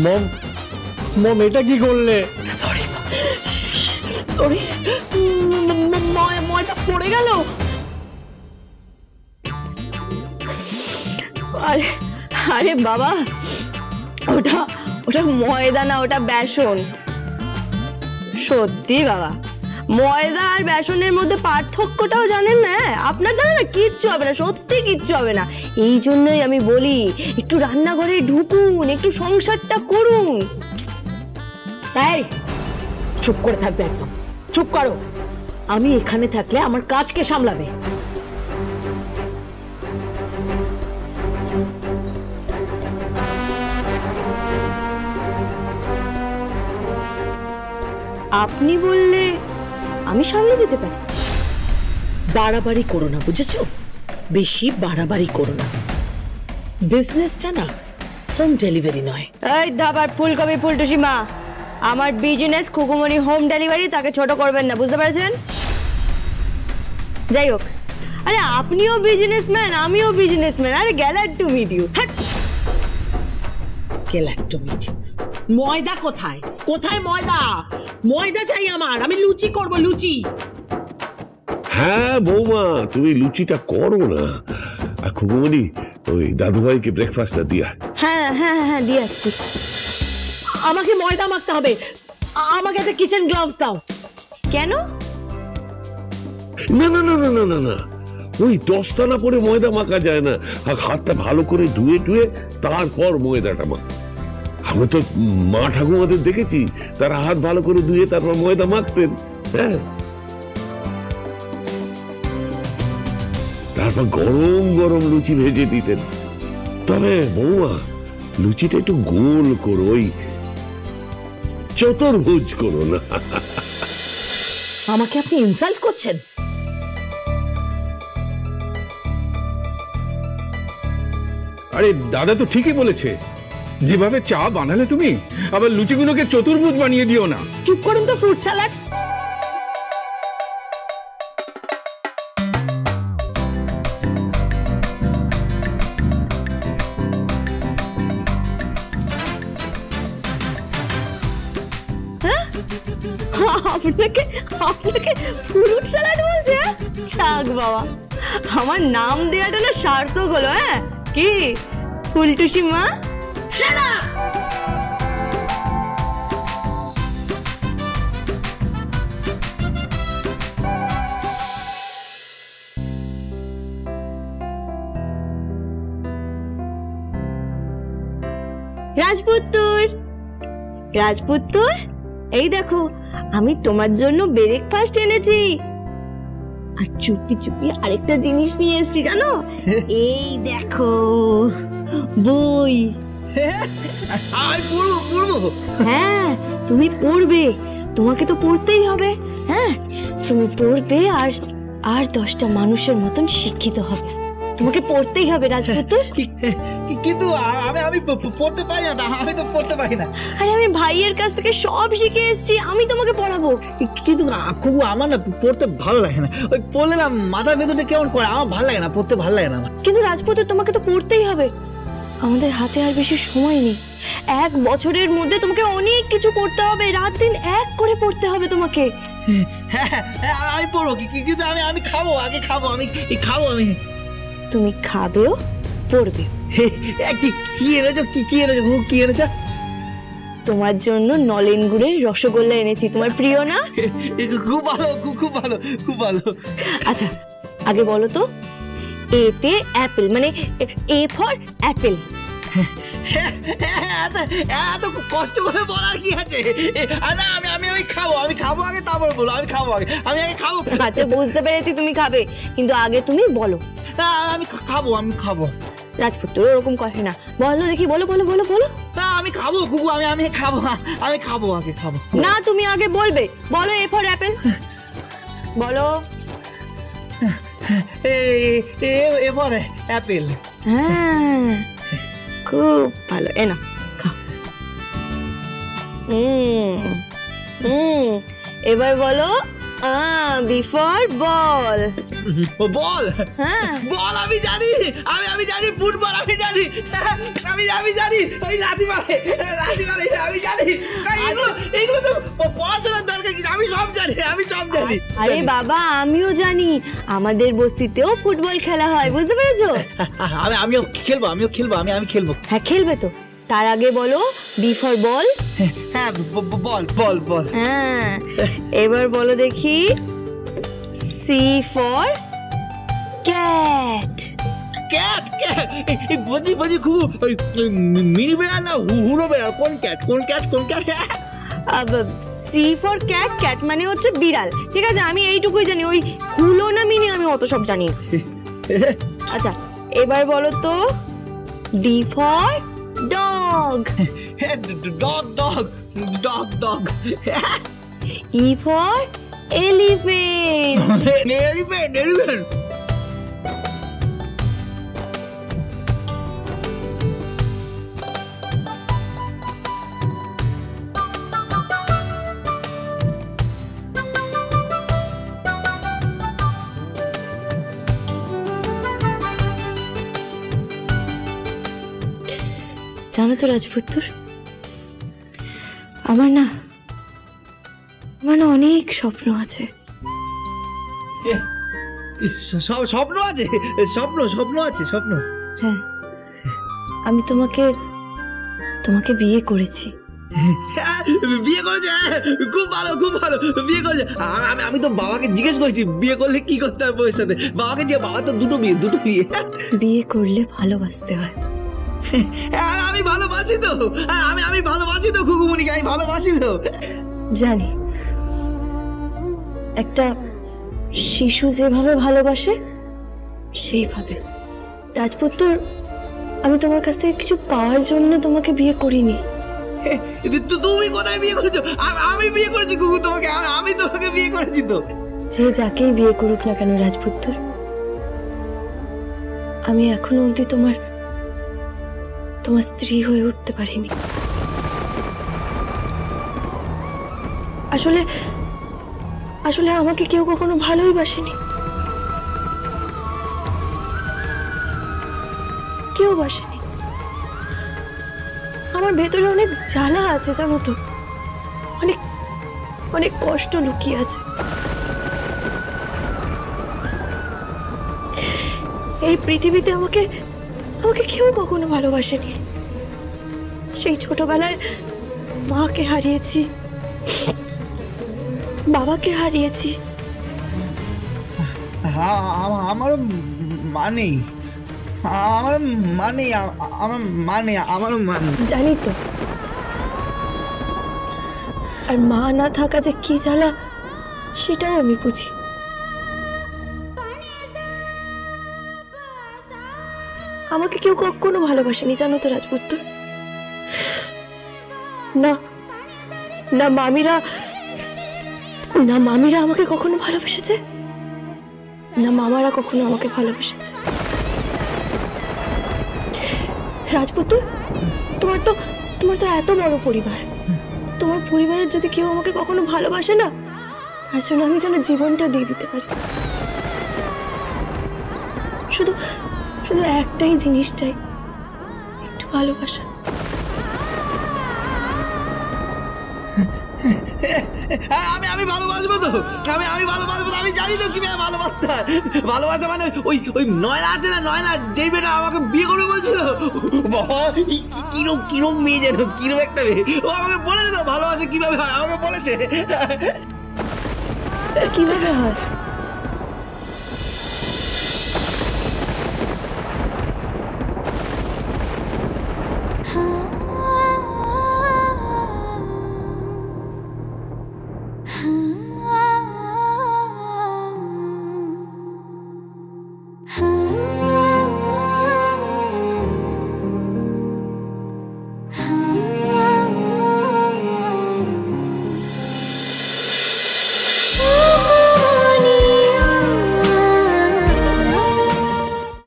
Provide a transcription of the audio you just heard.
মম মম এটা কি করলে? সরি সরি, ময়দা পড়ে গেল। আরে আরে বাবা, ওটা ওটা ময়দা না, ওটা বেসন। সত্যি বাবা, ময়দা আর বেসনের মধ্যে পার্থক্যটাও জানেন না? আপনার দ্বারা না কিচ্ছু হবে না, সত্যি কিচ্ছু হবে না। এই জন্যই আমি বলি একটু রান্নাঘরে ঢুকুন, একটু সংসারটা করুন। তাই চুপ করে থাকবে, একদম চুপ করো। আমি এখানে থাকলে আমার কাজ কে সামলাবে? আপনি বললে আমি সামলে দিতে পারি। বাড়াবাড়ি করো না, বুঝেছো? বেশি বাড়াবাড়ি করো না। বিজনেসটা না হোম ডেলিভারি নয়। এই ধাবার ফুলকপি ফুলটুসি মা, আমার বিজনেস খুকুমনি হোম ডেলিভারি, তাকে ছোট করবেন না, বুঝতে পেরেছেন? যাই হোক, আরে আপনিও বিজনেসম্যান, আমিও বিজনেসম্যান। আরে গ্যালার টু মিট ইউ। ময়দা কোথায়? কোথায় ময়দা? ময়দা চাই আমার, আমি লুচি করব, লুচি। হ্যাঁ বৌমা, তুমি লুচিটা করো না। আর খুকুমনি ওই দাদুভাইকে ব্রেকফাস্টটা দিয়া। হ্যাঁ হ্যাঁ হ্যাঁ, দিয়ে আসছি। আমাকে ময়দা মাখতে হবে, আমাকে একটা কিচেন গ্লাভস দাও। কেন? না না না না না না না, ওই দস্তানা পরে ময়দা মাখা যায় না। হাতটা ভালো করে ধুয়ে টুয়ে তারপর ময়দাটা মাখ। আমরা তো মা ঠাকুমাদের দেখেছি, তারা হাত ভালো করে ধুয়ে তারপর ময়দা মাখতেন। হ্যাঁ, তারপর গরম গরম লুচি ভেজে দিতেন। তবে বৌমা, লুচিটা একটু গোল করো, ওই চতুর্ভুজ করো না। আমাকে আপনি ইনসাল্ট করছেন? আরে দাদা তো ঠিকই বলেছে, যেভাবে চা বানালে তুমি, আবার লুচিগুলোকে চতুর্ভুজ বানিয়ে দিও না। চুপ করুন তো, ফ্রুট স্যালাড। আপনাকে আপনাকে ফ্রুট স্যালাড বলছে? ছাগ বাবা, আমার নাম দেওয়াটা না সার্থক হলো। হ্যাঁ কি ফুলটুসি মা? রাজপুত্তর, রাজপুত্তর, এই দেখো আমি তোমার জন্য ব্রেকফাস্ট এনেছি। আর চুপি চুপি আরেকটা জিনিস নিয়ে এসেছি, জানো? এই দেখো বই। আমি পড়বো। হ্যাঁ তুমি পড়বে, তোমাকে তো পড়তেই হবে। হ্যাঁ তুমি পড়বে আর আর 10টা মানুষের মতন শিক্ষিত হবে। তোমাকে পড়তেই হবে রাজপুত্তর। কিন্তু আমি পড়তে পারি না, আমি তো পড়তে পারি না। আরে আমি ভাইয়ের কাছ থেকে সব শিখে এসেছি, আমি তোমাকে পড়াবো। কিন্তু খুব আমার না পড়তে ভালো লাগে না, ওই পড়লে না মাথার ভেতরটা কেমন করে, আমার ভালো লাগে না, পড়তে ভালো লাগে না আমার। কিন্তু রাজপুত্তর তোমাকে তো পড়তেই হবে, আমাদের হাতে আর বেশি সময় নেই। 1 বছরের মধ্যে তোমাকে অনেক কিছু পড়তে হবে, রাত দিন এক করে পড়তে হবে তোমাকে। হ্যাঁ আমি পড়বো, কিন্তু আমি খাবো, আগে খাবো, আমি খাবো। আমি তুমি খাবেও পড়বে। কি এনেছো? কি এনেছো? কি এনেছো? তোমার জন্য নলেন গুড়ের রসগোল্লা এনেছি, তোমার প্রিয় না? খুব ভালো, খুব ভালো, খুব ভালো। আচ্ছা আগে বলো তো, এতে অ্যাপেল মানে এ ফর অ্যাপেল। এত কষ্ট করে বলার কি আছে? আমি খাবো আগে, তারপর বলো। আমি খাবো আগে, আমি আগে খাবো। আচ্ছা বুঝতে পেরেছি তুমি খাবে, কিন্তু আগে তুমি বলো। আমি খাবো। রাজপুত্র ওরকম করে না, বলো দেখি, বলো বলো বলো বলো। আমি খাবো গুগু, আমি খাবো, আমি খাবো আগে, খাবো না। তুমি আগে বলবে, বলো এ ফর অ্যাপেল, বলো। A for Apple. হ্যাঁ খুব ভালো, এ না খাও। এবার বলো বি ফর বল। বল হ্যাঁ বল, আমি জানি, আমি জানি ফুটবল, আমি জানি, আমি জানি ওই লাথি মারে, আমি জানি। এগুলো তো পড়াশোনার দরকার কি, আমি সব জানি, আমি সব জানি। আরে বাবা আমিও জানি, আমাদের বস্তিতেও ফুটবল খেলা হয়, বুঝতে পেরেছো? আমিও খেলবো, আমি খেলবো। হ্যাঁ খেলবে তো, তার আগে বলো বি ফর বল। হ্যাঁ বল বল বল। হ্যাঁ এবার বলো দেখি C for cat. Cat cat, বলছি খুব মিনি বেড়াল না হুড়ো বেড়াল, কোন ক্যাট কোন ক্যাট কোন cat? C for cat, cat মানে হচ্ছে বিড়াল, ঠিক আছে? আমি এইটুকুই জানি, ওই হুলো না মিনি আমি অত সব জানি। আচ্ছা এবার বলো তো D for dog. Dog dog dog dog. E for elephant. Elephant elephant. জানো তো রাজপুত্র, আমার না অনেক স্বপ্ন আছে। স্বপ্ন আছে, স্বপ্ন আছে, স্বপ্ন। হ্যাঁ আমি তোমাকে বিয়ে করেছি। বিয়ে করেছে, খুব ভালো খুব ভালো, বিয়ে করেছে। আমি তো বাবাকে জিজ্ঞেস করেছি বিয়ে করলে কি করতে হবে বউয়ের সাথে, বাবাকে যে বাবা তো দুটো বিয়ে। বিয়ে করলে ভালোবাসতে হয়। আমি ভালোবাসি তো, আমি ভালোবাসি তো খুকুমণিকে, আমি ভালোবাসি তো। জানি, একটা শিশু যেভাবে ভালোবাসে সেইভাবে। রাজপুত্র, আমি তোমার কাছ থেকে কিছু পাওয়ার জন্য তোমাকে বিয়ে করিনি। তুমি কোথায় বিয়ে করেছো? আমি বিয়ে করেছি কুকু তোমাকে, আমি তোমাকে বিয়ে করেছি তো। যে যাকেই বিয়ে করুক না কেন রাজপুত্র, আমি এখনো অবধি তোমার স্ত্রী হয়ে উঠতে পারিনি। আসলে আমাকে কেউ কখনো ভালোই বাসেনি, কেউ বাসেনি। আমার ভেতরে অনেক জ্বালা আছে জানো তো, অনেক অনেক কষ্ট লুকিয়ে আছে। এই পৃথিবীতে আমাকে কেউ কখনো ভালোবাসেনি। সেই ছোটবেলায় মাকে হারিয়েছি, বাবাকে হারিয়েছি। আমার মানে জানি তো, আর মা না থাকা যে কি জ্বালা সেটাও আমি বুঝি। আমাকে কেউ কখনো ভালোবাসেনি জানো তো রাজপুত্র। না না মামিরা আমাকে কখনো ভালোবেসেছে, না মামারা কখনো আমাকে ভালোবেসেছে। রাজপুত্র, তোমার তো এত বড় পরিবার, তোমার পরিবারের যদি কেউ আমাকে কখনো ভালোবাসে না, তার জন্য আমি যেন জীবনটা দিয়ে দিতে পারি। শুধু একটাই জিনিস চাই, একটু ভালোবাসা। আমি ভালোবাসবো তো, আমি ভালোবাসবো তো, আমি জানি তো কিভাবে ভালোবাসতে হয়। ভালোবাসা মানে ওই নয়না আছে না, নয়না যেই মেয়েটা আমাকে বিয়ে করবে বলছিল, কিরম মেয়ে যেন, কিরম একটা মেয়ে, ও আমাকে বলেছে তো ভালোবাসা কিভাবে হয়, আমাকে বলেছে। কিভাবে হয়?